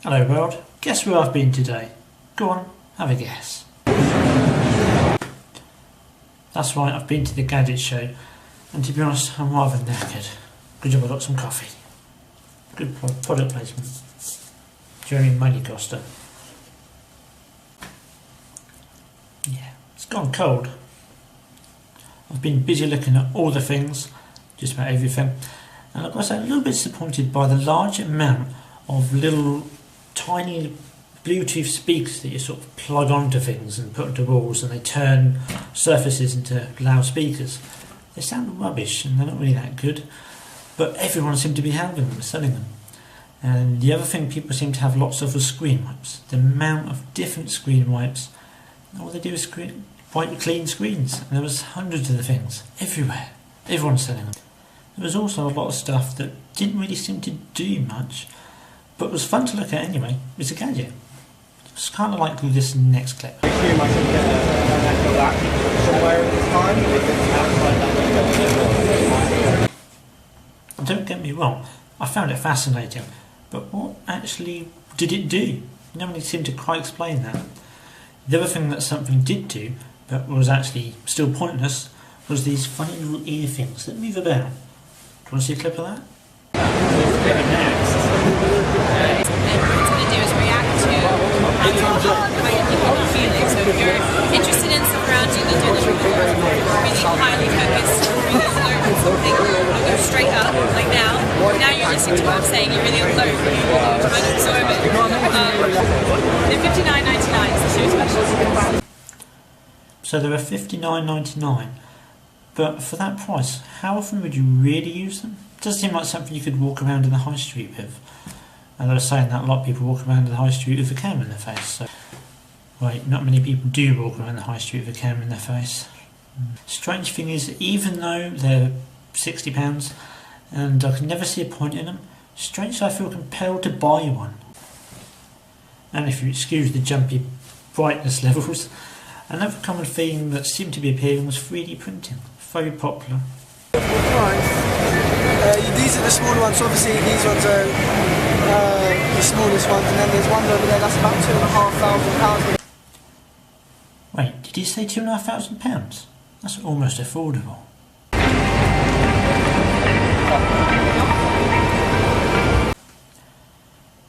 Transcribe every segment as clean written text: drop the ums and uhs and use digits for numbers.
Hello world, guess where I've been today? Go on, have a guess. That's right, I've been to the Gadget Show, and to be honest, I'm rather knackered. Good job I got some coffee. Good product placement. Jeremy Money Coster. Yeah, it's gone cold. I've been busy looking at all the things, just about everything, and I've got to say, a little bit disappointed by the large amount of little tiny Bluetooth speakers that you sort of plug onto things and put onto walls, and they turn surfaces into loudspeakers. They sound rubbish and they're not really that good, but everyone seems to be having them, selling them. And the other thing people seem to have lots of are screen wipes. The amount of different screen wipes, all they do is wipe clean screens, and there was hundreds of the things everywhere. Everyone's selling them. There was also a lot of stuff that didn't really seem to do much, but was fun to look at anyway. It's a gadget. It's kind of like this next clip. I assume I can get a black somewhere at the time. Don't get me wrong, I found it fascinating, but what actually did it do? Nobody seemed to quite explain that. The other thing that something did do, but was actually still pointless, was these funny little ear things that move about. Do you want to see a clip of that? Next. And what it's going to do is react to how you're feeling. So if you're interested in stuff around you, then do the really highly focused, really alert on something. You'll go straight up, like now. Now you're listening to what I'm saying, you're really alert. You're trying to absorb it. They're $59.99, it's a shoe special. So they were $59.99, but for that price, how often would you really use them? It does seem like something you could walk around in the high street with. And I was saying that a lot of people walk around in the high street with a camera in their face. So, right, not many people do walk around the high street with a camera in their face. Strange thing is, even though they're £60 and I can never see a point in them, strangely I feel compelled to buy one. And if you excuse the jumpy brightness levels, another common theme that seemed to be appearing was 3D printing. Very popular. These are the smaller ones, obviously these ones are the smallest ones, and then there's one over there that's about £2,500. Wait, did you say £2,500? That's almost affordable.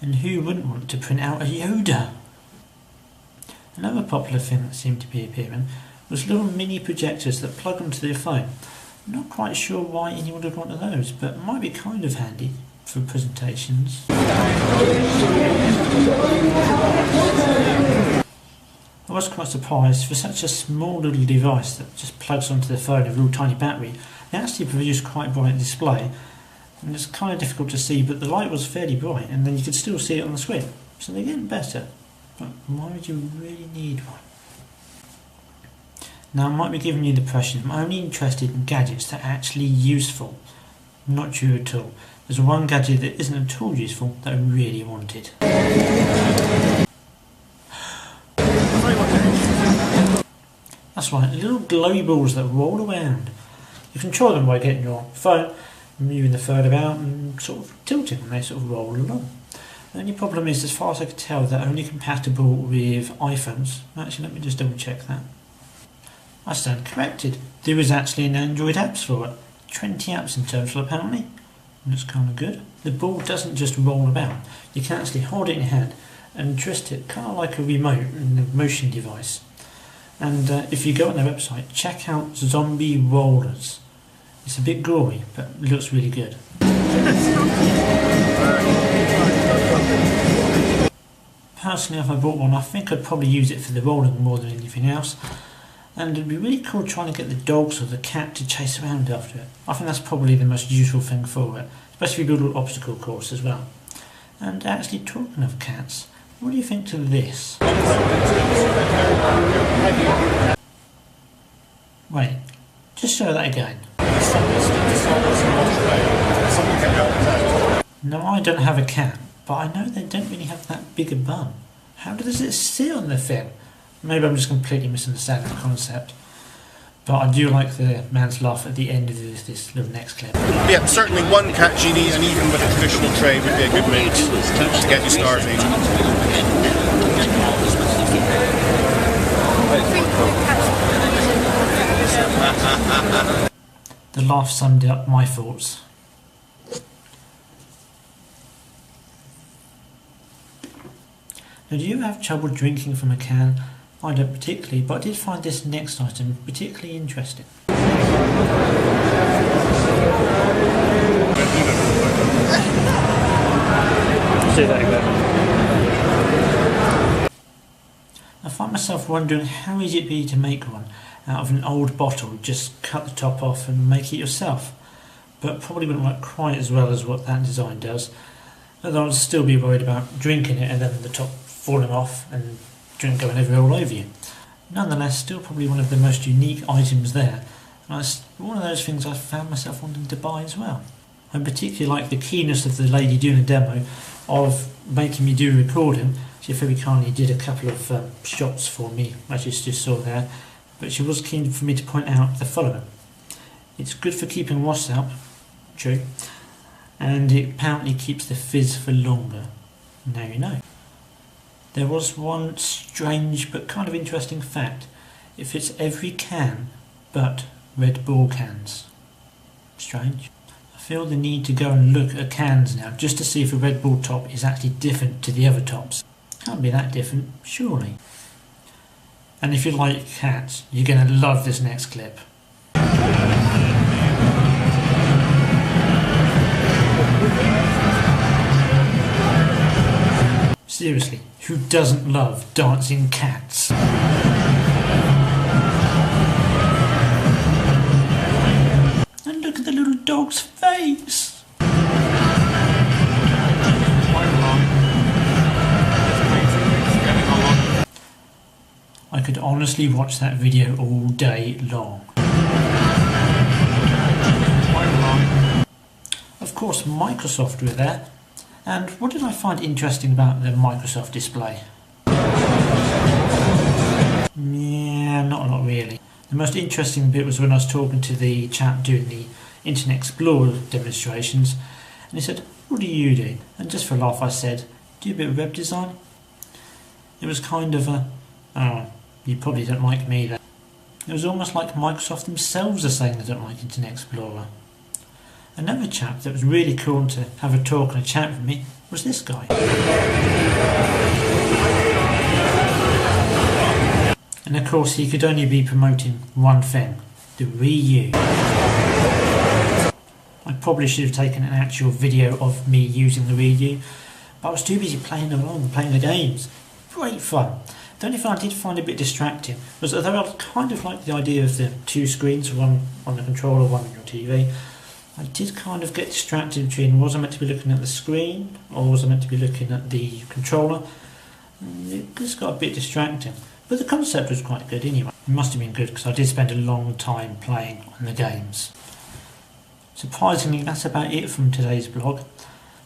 And who wouldn't want to print out a Yoda? Another popular thing that seemed to be appearing was little mini projectors that plug onto their phone. I'm not quite sure why anyone would want one of those, but it might be kind of handy for presentations. I was quite surprised for such a small little device that just plugs onto the phone with a little tiny battery. They actually produced quite a bright display, and it's kind of difficult to see, but the light was fairly bright and then you could still see it on the screen. So they're getting better, but why would you really need one? Now, I might be giving you the impression I'm only interested in gadgets that are actually useful. Not true at all. There's one gadget that isn't at all useful that I really wanted. That's right, little glowy balls that roll around. You control them by getting your phone, moving the phone about and sort of tilting, and they sort of roll along. The only problem is, as far as I can tell, they're only compatible with iPhones. Actually, let me just double check that. I stand corrected. There is actually an Android apps for it. 20 apps in total apparently. And that's kind of good. The ball doesn't just roll about. You can actually hold it in your hand and twist it, kind of like a remote and a motion device. And if you go on their website, check out Zombie Rollers. It's a bit gory, but it looks really good. Personally, if I bought one, I think I'd probably use it for the rolling more than anything else. And it'd be really cool trying to get the dogs or the cat to chase around after it. I think that's probably the most useful thing for it, especially if you build an obstacle course as well. And actually, talking of cats, what do you think to this? Wait, just show that again. No, I don't have a cat, but I know they don't really have that big a bum. How does it sit on the thing? Maybe I'm just completely misunderstanding the concept. But I do like the man's laugh at the end of this little next clip. Yeah, certainly one cat genie, and even with a traditional tray would be a good mate to get you started. The laugh summed up my thoughts. Now, do you have trouble drinking from a can? I don't particularly, but I did find this next item particularly interesting. Say that again. I find myself wondering how easy it'd be to make one out of an old bottle. Just cut the top off and make it yourself. But probably wouldn't work quite as well as what that design does. Although I'd still be worried about drinking it and then the top falling off and drink going everywhere all over you. Nonetheless, still probably one of the most unique items there. And it's one of those things I found myself wanting to buy as well. I particularly like the keenness of the lady doing a demo of making me do recording. She very kindly did a couple of shots for me, as you just saw there. But she was keen for me to point out the following. It's good for keeping wasps out, true, and it apparently keeps the fizz for longer. Now you know. There was one strange but kind of interesting fact. It fits every can but Red Bull cans. Strange. I feel the need to go and look at cans now just to see if a Red Bull top is actually different to the other tops. Can't be that different, surely. And if you like cats, you're going to love this next clip. Seriously, who doesn't love dancing cats? And look at the little dog's face! I could honestly watch that video all day long. Of course, Microsoft were there. And what did I find interesting about the Microsoft display? Yeah, not a lot really. The most interesting bit was when I was talking to the chap doing the Internet Explorer demonstrations, and he said, "What do you do?" And just for a laugh I said, "Do a bit of web design." It was kind of a, "Oh, you probably don't like me then." It was almost like Microsoft themselves are saying they don't like Internet Explorer. Another chap that was really cool to have a talk and a chat with me was this guy. And of course he could only be promoting one thing, the Wii U. I probably should have taken an actual video of me using the Wii U, but I was too busy playing along, playing the games. Great fun. The only thing I did find a bit distracting was although I kind of liked the idea of the two screens, one on the controller, one on your TV, I did kind of get distracted between was I meant to be looking at the screen or was I meant to be looking at the controller. It just got a bit distracting. But the concept was quite good anyway. It must have been good because I did spend a long time playing on the games. Surprisingly, that's about it from today's blog.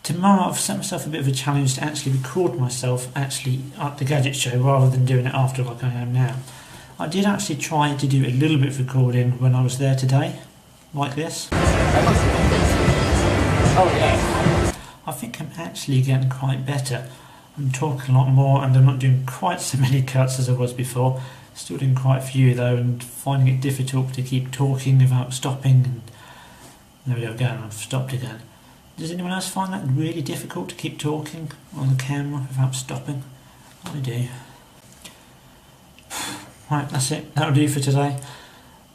Tomorrow I've set myself a bit of a challenge to actually record myself actually at the Gadget Show rather than doing it after like I am now. I did actually try to do a little bit of recording when I was there today. Like this. Oh yeah. I think I'm actually getting quite better. I'm talking a lot more and I'm not doing quite so many cuts as I was before. Still doing quite a few though and finding it difficult to keep talking without stopping. And there we go again, I've stopped again. Does anyone else find that really difficult to keep talking on the camera without stopping? I do. Right, that's it. That'll do for today.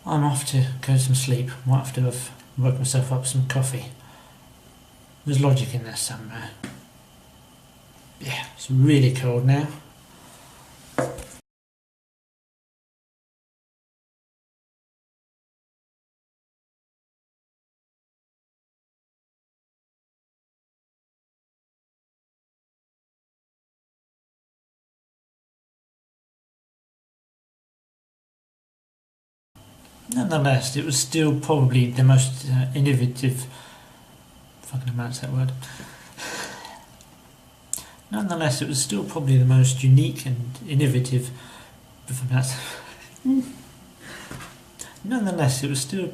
I'm off to go to some sleep. I might have to have woke myself up with some coffee. There's logic in there somewhere. Yeah, it's really cold now. Nonetheless, it was still probably the most innovative. If I can pronounce that word. Nonetheless, it was still probably the most unique and innovative. nonetheless, it was still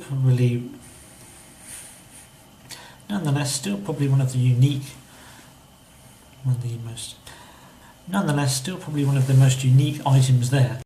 probably one of the most unique items there.